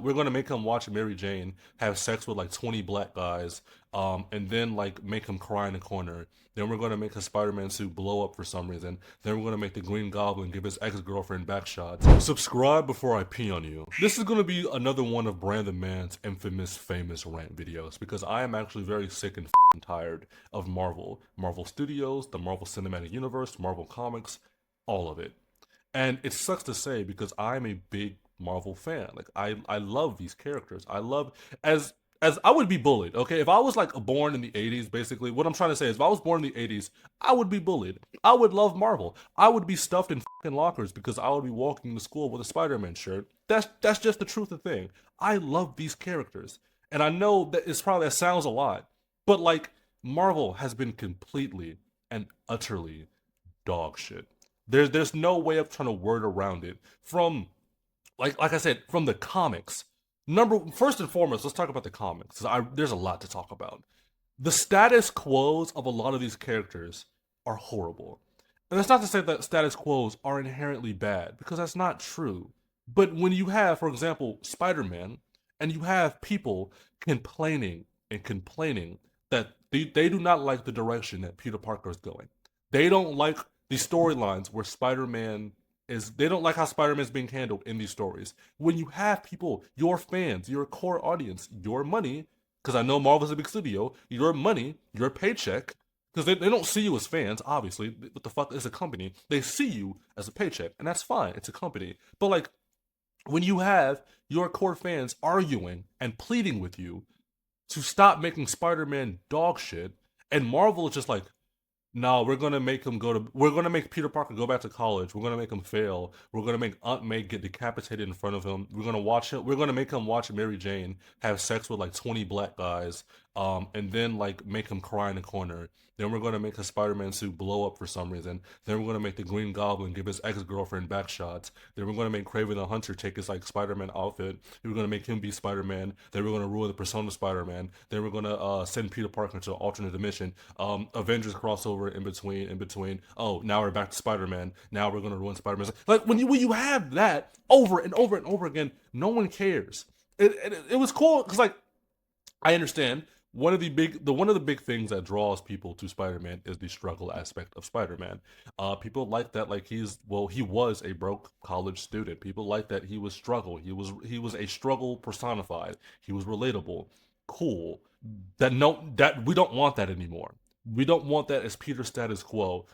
we're gonna make him watch Mary Jane have sex with like 20 black guys, and then like make him cry in the corner. Then we're gonna make his Spider-Man suit blow up for some reason. Then we're gonna make the Green Goblin give his ex-girlfriend back shots. Subscribe before I pee on you. This is gonna be another one of Brandon Mann's infamous famous rant videos because I am actually very sick and tired of Marvel. Marvel Studios, the Marvel Cinematic Universe, Marvel Comics, all of it. And it sucks to say because I'm a big Marvel fan. Like I love these characters. I love as I would be bullied, okay? If I was like born in the 80s, basically, what I'm trying to say is if I was born in the 80s, I would be bullied. I would love Marvel. I would be stuffed in fucking lockers because I would be walking to school with a Spider-Man shirt. That's just the truth of the thing. I love these characters. And I know that it's probably that sounds a lot, but like Marvel has been completely and utterly dog shit. There's no way of trying to word around it. From like I said, from the comics. Number first and foremost, let's talk about the comics. There's a lot to talk about. The status quos of a lot of these characters are horrible. And that's not to say that status quos are inherently bad, because that's not true. But when you have, for example, Spider-Man, and you have people complaining and complaining that they do not like the direction that Peter Parker is going. They don't like the storylines where Spider-Man is, they don't like how Spider-Man is being handled in these stories. When you have people, your fans, your core audience, your money, because I know Marvel's a big studio, your money, your paycheck, because they don't see you as fans, obviously. What the fuck is a company? They see you as a paycheck, and that's fine. It's a company. But like, when you have your core fans arguing and pleading with you to stop making Spider-Man dog shit, and Marvel is just like, no, we're gonna make him go to. We're gonna make Peter Parker go back to college. We're gonna make him fail. We're gonna make Aunt May get decapitated in front of him. We're gonna watch him. We're gonna make him watch Mary Jane have sex with like 20 black guys, and then like make him cry in the corner. Then we're gonna make his Spider-Man suit blow up for some reason. Then we're gonna make the Green Goblin give his ex-girlfriend back shots. Then we're gonna make Kraven the Hunter take his like Spider-Man outfit. We're gonna make him be Spider-Man. Then we're gonna ruin the persona Spider-Man. Then we're gonna send Peter Parker to an alternate dimension. Avengers crossover in between. Oh, now we're back to Spider-Man. Now we're gonna ruin Spider-Man. Like when you have that over and over and over again, no one cares. It was cool because like I understand one of the big things that draws people to Spider-Man is the struggle aspect of Spider-Man. People like that like he was a broke college student. People like that he was struggle. He was a struggle personified. He was relatable. Cool. That we don't want that anymore. We don't want that as Peter status quo.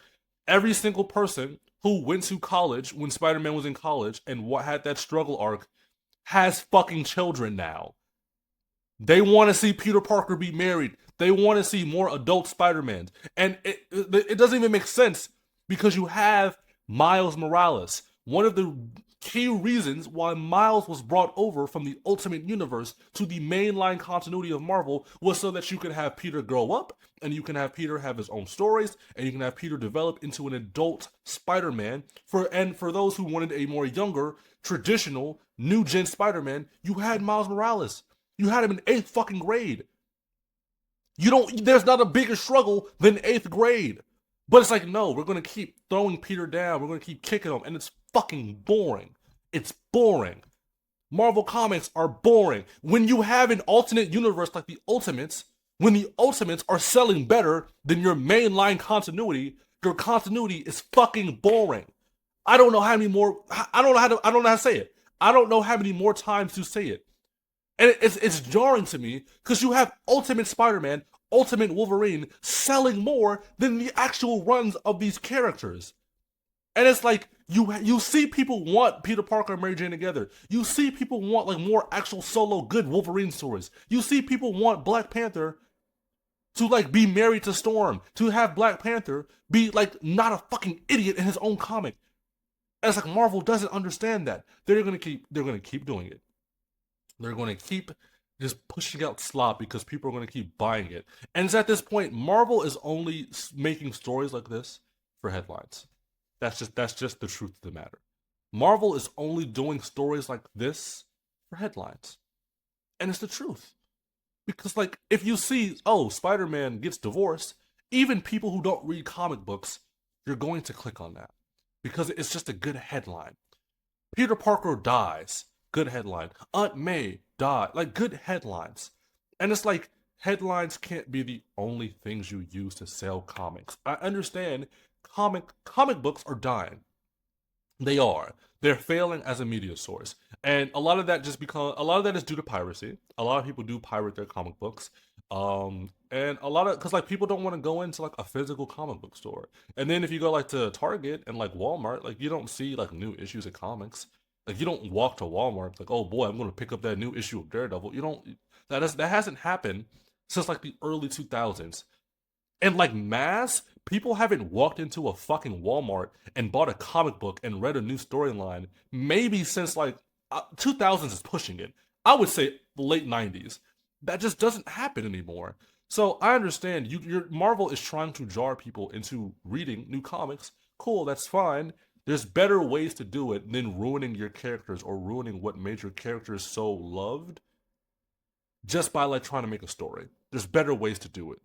Every single person who went to college when Spider-Man was in college and what had that struggle arc has fucking children now. They want to see Peter Parker be married. They want to see more adult Spider-Mans. And it doesn't even make sense because you have Miles Morales. One of the key reasons why Miles was brought over from the Ultimate Universe to the mainline continuity of Marvel was so that you can have Peter grow up and you can have Peter have his own stories and you can have Peter develop into an adult Spider-Man. For those who wanted a more younger, traditional, new gen Spider-Man, you had Miles Morales. You had him in 8th fucking grade. There's not a bigger struggle than 8th grade. But it's like, no, we're gonna keep throwing Peter down. We're gonna keep kicking him, and it's fucking boring. It's boring. Marvel comics are boring. When you have an alternate universe like the Ultimates, when the Ultimates are selling better than your mainline continuity, your continuity is fucking boring. I don't know how many more. I don't know how to say it. I don't know how many more times to say it. And it's jarring to me because you have Ultimate Spider-Man, Ultimate Wolverine selling more than the actual runs of these characters. And it's like you see people want Peter Parker and Mary Jane together. You see people want like more actual solo good Wolverine stories. You see people want Black Panther to like be married to Storm, to have Black Panther be like not a fucking idiot in his own comic. And it's like Marvel doesn't understand that. They're gonna keep doing it. They're going to keep just pushing out slop because people are going to keep buying it. And it's at this point, Marvel is only making stories like this for headlines. That's just the truth of the matter. Marvel is only doing stories like this for headlines. And it's the truth. Because like if you see, oh, Spider-Man gets divorced, even people who don't read comic books, you're going to click on that because it's just a good headline. Peter Parker dies. good headline. Aunt May died. Like, good headlines. And it's like, headlines can't be the only things you use to sell comics. I understand comic books are dying. They are. They're failing as a media source. And a lot of that is due to piracy. A lot of people do pirate their comic books. And a lot of because like people don't want to go into like a physical comic book store. And then if you go like to Target and like Walmart, like you don't see like new issues of comics. Like you don't walk to Walmart like, oh boy, I'm gonna pick up that new issue of Daredevil. You don't that hasn't happened since like the early 2000s. And like mass, people haven't walked into a fucking Walmart and bought a comic book and read a new storyline maybe since like 2000s is pushing it. I would say the late 90s. That just doesn't happen anymore. So I understand your Marvel is trying to jar people into reading new comics. Cool, that's fine. There's better ways to do it than ruining your characters or ruining what made your characters so loved just by like trying to make a story. There's better ways to do it.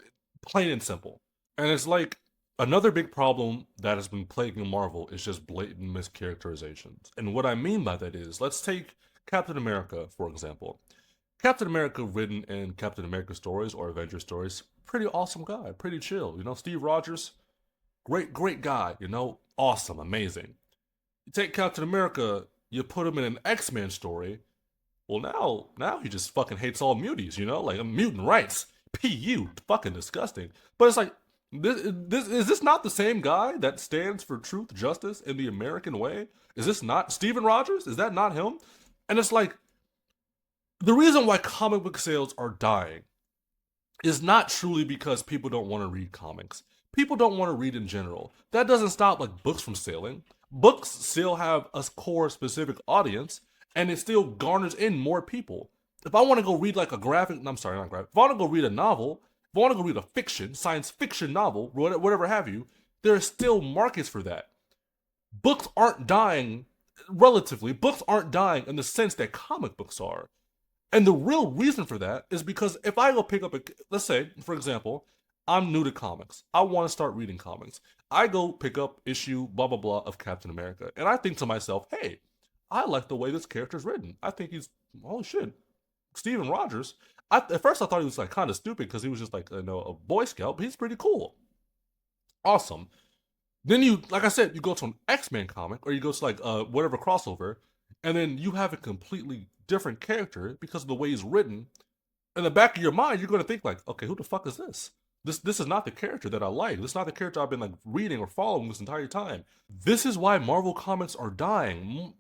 Plain and simple. And it's like another big problem that has been plaguing Marvel is just blatant mischaracterizations. And what I mean by that is, let's take Captain America, for example. Captain America written in Captain America stories or Avenger stories, pretty awesome guy, pretty chill. You know, Steve Rogers, great guy, you know, awesome, amazing. You take Captain America, you put him in an X-Men story, well, now he just fucking hates all muties, you know, like mutant rights, pu, fucking disgusting. But it's like this is this not the same guy that stands for truth, justice, in the American way? Is this not Steven Rogers? Is that not him? And it's like the reason why comic book sales are dying is not truly because people don't want to read comics. People don't want to read in general. That doesn't stop like books from selling. Books still have a core specific audience, and it still garners in more people. If I want to go read like a graphic, I'm sorry, not graphic. If I want to go read a novel, if I want to go read a fiction, science fiction novel, whatever have you, there are still markets for that. Books aren't dying, relatively. Books aren't dying in the sense that comic books are. And the real reason for that is because if I go pick up let's say, for example, I'm new to comics. I want to start reading comics. I go pick up issue blah blah blah of Captain America, and I think to myself, hey, I like the way this character's written. I think he's holy shit, Steven Rogers. At first I thought he was like kind of stupid because he was just like a Boy Scout, but he's pretty cool, awesome. Then you, like I said, you go to an X-Men comic or you go to like whatever crossover, and then you have a completely different character because of the way he's written. In the back of your mind, you're going to think like, okay, who the fuck is this? This is not the character that I like. This is not the character I've been like reading or following this entire time. This is why Marvel comics are dying.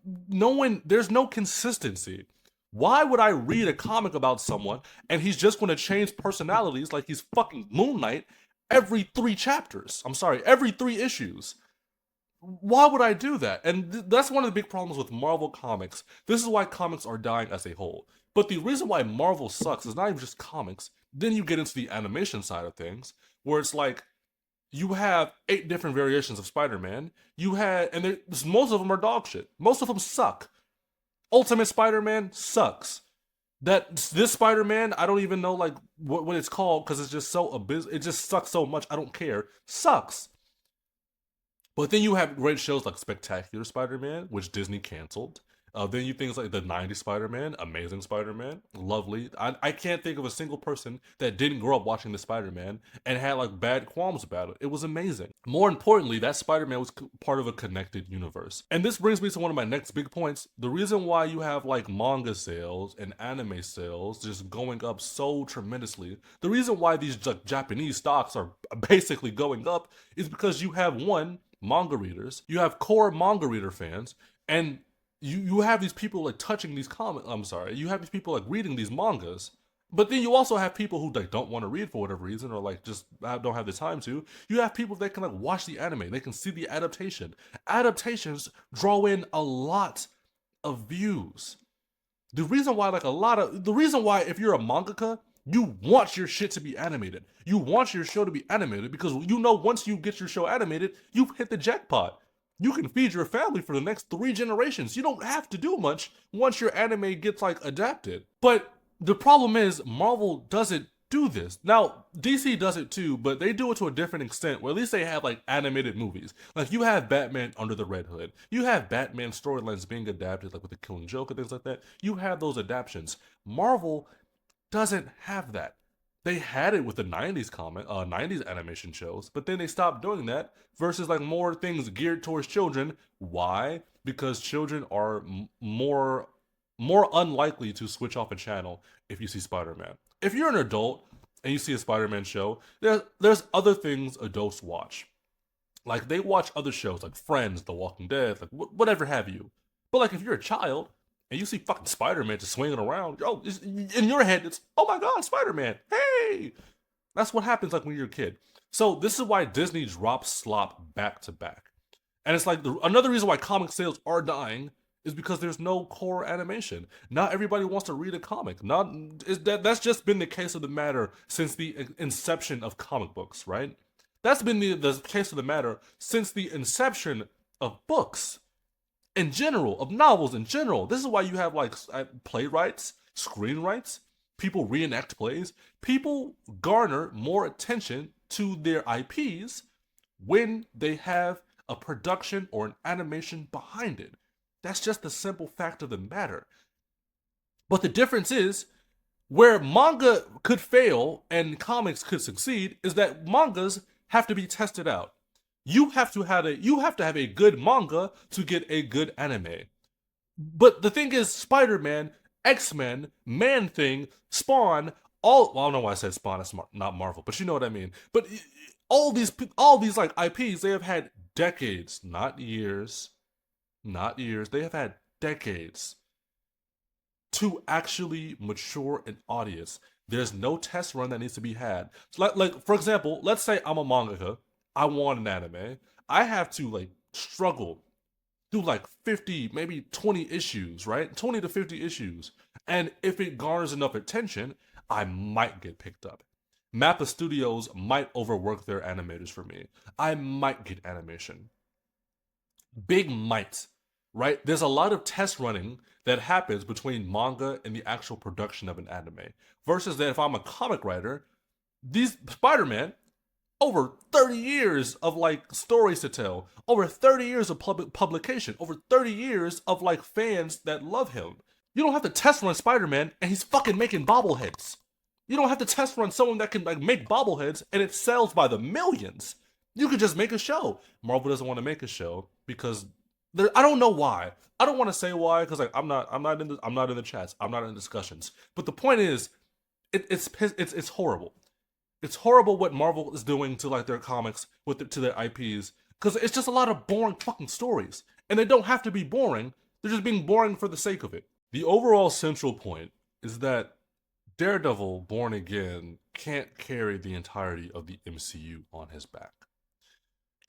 There's no consistency. Why would I read a comic about someone and he's just going to change personalities like he's fucking Moon Knight every 3 chapters? I'm sorry, every 3 issues. Why would I do that? And that's one of the big problems with Marvel comics. This is why comics are dying as a whole. But the reason why Marvel sucks is not even just comics. Then you get into the animation side of things, where it's like you have 8 different variations of Spider-Man. Most of them are dog shit. Most of them suck. Ultimate Spider-Man sucks. This Spider-Man, I don't even know like what it's called because it's just so abysmal. It just sucks so much. I don't care. Sucks. But then you have great shows like Spectacular Spider-Man, which Disney canceled. Then you things like the 90s Spider-Man, Amazing Spider-Man, lovely. I can't think of a single person that didn't grow up watching the Spider-Man and had like bad qualms about it. It was amazing. More importantly, that Spider-Man was part of a connected universe. And this brings me to one of my next big points. The reason why you have like manga sales and anime sales just going up so tremendously, the reason why these like Japanese stocks are basically going up is because you have manga readers, you have core manga reader fans, and you have these people like touching these comics. I'm sorry, you have these people like reading these mangas, but then you also have people who like don't want to read for whatever reason or like just don't have the time to. You have people that can like watch the anime, they can see the adaptation. Adaptations draw in a lot of views. The reason why if you're a mangaka, you want your shit to be animated. You want your show to be animated because you know once you get your show animated, you've hit the jackpot. You can feed your family for the next 3 generations. You don't have to do much once your anime gets like adapted. But the problem is Marvel doesn't do this. Now, DC does it too, but they do it to a different extent, where at least they have like animated movies. Like you have Batman Under the Red Hood. You have Batman storylines being adapted, like with the Killing Joke and things like that. You have those adaptations. Marvel doesn't have that. They had it with the '90s animation shows, but then they stopped doing that. Versus like more things geared towards children. Why? Because children are more unlikely to switch off a channel if you see Spider-Man. If you're an adult and you see a Spider-Man show, there's other things adults watch. Like they watch other shows like Friends, The Walking Dead, like whatever have you. But like if you're a child and you see fucking Spider-Man just swinging around, in your head it's, oh my god, Spider-Man, hey! That's what happens like when you're a kid. So this is why Disney drops slop back to back. And it's like another reason why comic sales are dying is because there's no core animation. Not everybody wants to read a comic. That's just been the case of the matter since the inception of comic books, right? That's been the case of the matter since the inception of books in general, of novels in general. This is why you have like playwrights, screenwrites, people reenact plays. People garner more attention to their IPs when they have a production or an animation behind it. That's just the simple fact of the matter. But the difference is, where manga could fail and comics could succeed is that mangas have to be tested out. You have to have a good manga to get a good anime. But the thing is, Spider-Man, X-Men, Man-Thing, Spawn, well, I don't know why I said Spawn, it's not Marvel, but you know what I mean. But all these like IPs, they have had decades, not years, they have had decades to actually mature an audience. There's no test run that needs to be had. So like for example, let's say I'm a mangaka, I want an anime. I have to like struggle through like 50, maybe 20 issues, right? 20 to 50 issues. And if it garners enough attention, I might get picked up. Mappa Studios might overwork their animators for me. I might get animation. Big might, right? There's a lot of test running that happens between manga and the actual production of an anime. Versus that if I'm a comic writer, these Spider-Man, over 30 years of like stories to tell, over 30 years of publication, over 30 years of like fans that love him. You don't have to test run Spider-Man and he's fucking making bobbleheads. You don't have to test run someone that can like make bobbleheads and it sells by the millions. You could just make a show. Marvel doesn't want to make a show because I don't know why. I don't want to say why because like I'm not in the chats. I'm not in discussions. But the point is, it's horrible. It's horrible what Marvel is doing to like their comics to their IPs because it's just a lot of boring fucking stories, and they don't have to be boring. They're just being boring for the sake of it. The overall central point is that Daredevil Born Again can't carry the entirety of the MCU on his back.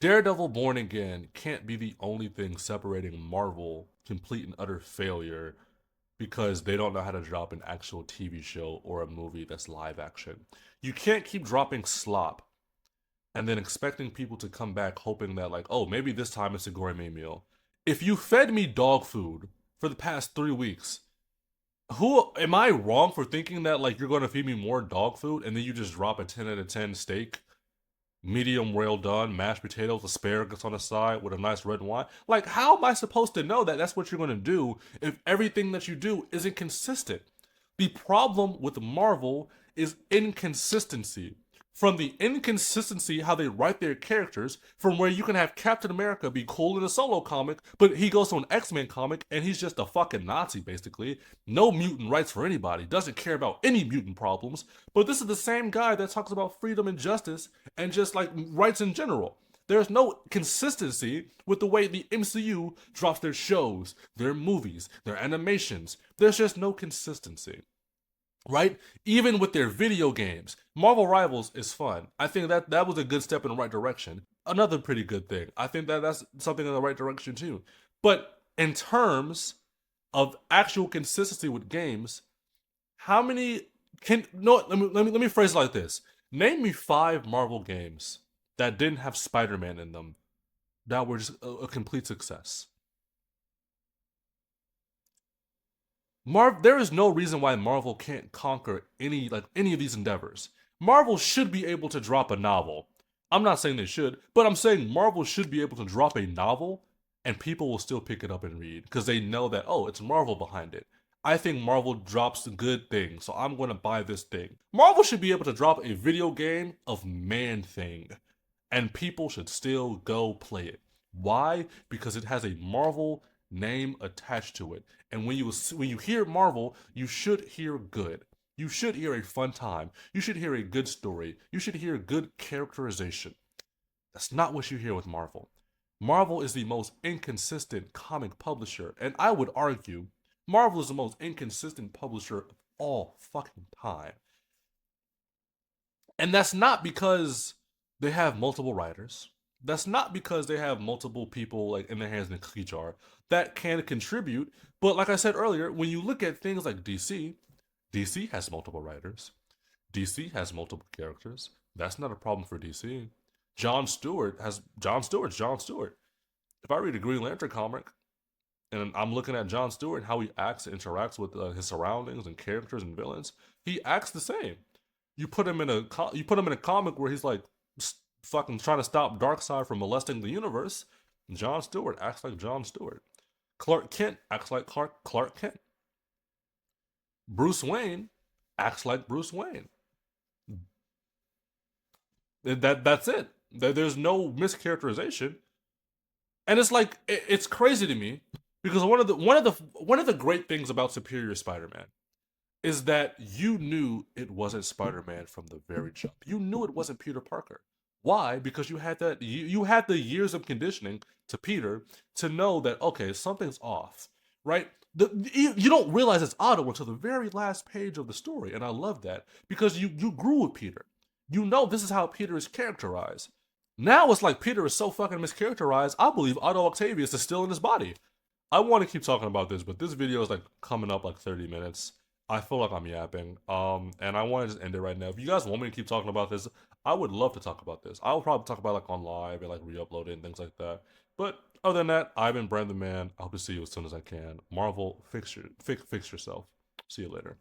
Daredevil Born Again can't be the only thing separating Marvel complete and utter failure because they don't know how to drop an actual TV show or a movie that's live action. You can't keep dropping slop and then expecting people to come back hoping that like, oh, maybe this time it's a gourmet meal. If you fed me dog food for the past 3 weeks, who am I wrong for thinking that like you're going to feed me more dog food and then you just drop a 10 out of 10 steak, medium well done, mashed potatoes, asparagus on the side with a nice red wine? Like, how am I supposed to know that that's what you're going to do if everything that you do isn't consistent? The problem with Marvel is inconsistency. From the inconsistency how they write their characters, from where you can have Captain America be cool in a solo comic, but he goes to an X-Men comic and he's just a fucking Nazi basically. No mutant rights for anybody, doesn't care about any mutant problems, but this is the same guy that talks about freedom and justice and just like rights in general. There's no consistency with the way the MCU drops their shows, their movies, their animations. There's just no consistency. Right? Even with their video games, Marvel Rivals is fun. I think that was a good step in the right direction. Another pretty good thing. I think that's something in the right direction too. But in terms of actual consistency with games, how many can no? Let me phrase it like this. Name me 5 Marvel games that didn't have Spider-Man in them that were just a complete success. There is no reason why Marvel can't conquer any of these endeavors. Marvel should be able to drop a novel. I'm not saying they should, but I'm saying Marvel should be able to drop a novel and people will still pick it up and read because they know that, oh, it's Marvel behind it. I think Marvel drops good things, so I'm going to buy this thing. Marvel should be able to drop a video game of Man Thing and people should still go play it. Why? Because it has a Marvel name attached to it. And when you hear Marvel, you should hear good. You should hear a fun time. You should hear a good story. You should hear good characterization. That's not what you hear with Marvel. Marvel is the most inconsistent comic publisher, and I would argue Marvel is the most inconsistent publisher of all fucking time. And that's not because they have multiple writers. That's not because they have multiple people like in their hands in a cookie jar that can contribute. But like I said earlier, when you look at things like DC, DC has multiple writers. DC has multiple characters. That's not a problem for DC. John Stewart's John Stewart. If I read a Green Lantern comic and I'm looking at John Stewart and how he acts and interacts with his surroundings and characters and villains, he acts the same. You put him in a comic where he's like fucking trying to stop Darkseid from molesting the universe. John Stewart acts like John Stewart. Clark Kent acts like Clark Kent. Bruce Wayne acts like Bruce Wayne. That's it. There's no mischaracterization, and it's like it's crazy to me because one of the great things about Superior Spider-Man is that you knew it wasn't Spider-Man from the very jump. You knew it wasn't Peter Parker. Why? Because you had the years of conditioning to Peter to know that okay, something's off, right? You don't realize it's Otto until the very last page of the story, and I love that because you grew with Peter. You know this is how Peter is characterized. Now it's like Peter is so fucking mischaracterized. I believe Otto Octavius is still in his body. I want to keep talking about this, but this video is like coming up like 30 minutes. I feel like I'm yapping. And I want to just end it right now. If you guys want me to keep talking about this, I would love to talk about this. I'll probably talk about it like on live and like re-upload it and things like that. But other than that, I've been Brandon Man. I hope to see you as soon as I can. Marvel, fix yourself. See you later.